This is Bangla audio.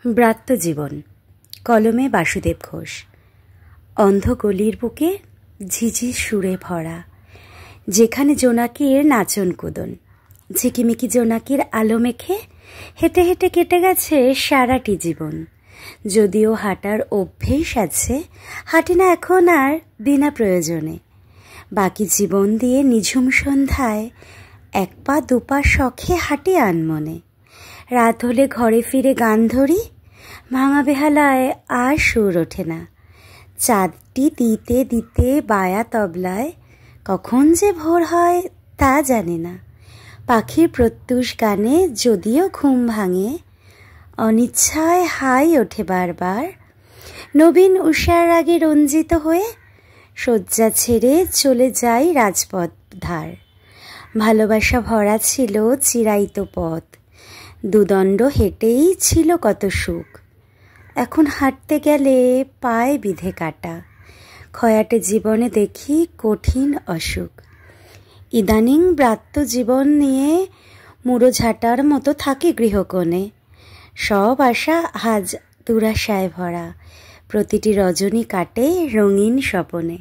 ব্রাত্যজীবন কলমে বাসুদেব ঘোষ। অন্ধগলির বুকে ঝিঝির সুরে ভরা, যেখানে জোনাকির নাচন কুদন, ঝিকিমিকি জোনাকির আলো মেখে হেঁটে হেঁটে কেটে গেছে সারাটি জীবন। যদিও হাঁটার অভ্যেস আছে, হাঁটি না এখন আর বিনা প্রয়োজনে। বাকি জীবন দিয়ে নিঝুম সন্ধ্যায় এক পা দুপা শখে হাঁটি আনমনে। রাত হলে ঘরে ফিরে গান ধরি, ভাঙা বেহালায় আর সুর ওঠে না। চাঁদটি দিতে দিতে বায়া তবলায় কখন যে ভোর হয় তা জানি না। পাখির প্রত্যুষ গানে যদিও ঘুম ভাঙে, অনিচ্ছায় হাই ওঠে বারবার। নবীন উষার আগে রঞ্জিত হয়ে শয্যা ছেড়ে চলে যাই রাজপথ ধার। ভালোবাসা ভরা ছিল চিরায়িত পথ, দুদণ্ড হেঁটেই ছিল কত সুখ। এখন হাঁটতে গেলে পায়ে বিধে কাটা, খয়াটে জীবনে দেখি কঠিন অসুখ। ইদানিং ব্রাত্যজীবন নিয়ে মুড়োঝাঁটার মতো থাকি গৃহকোণে। সব আশা আজ দুরাশায় ভরা, প্রতিটি রজনী কাটে রঙিন স্বপনে।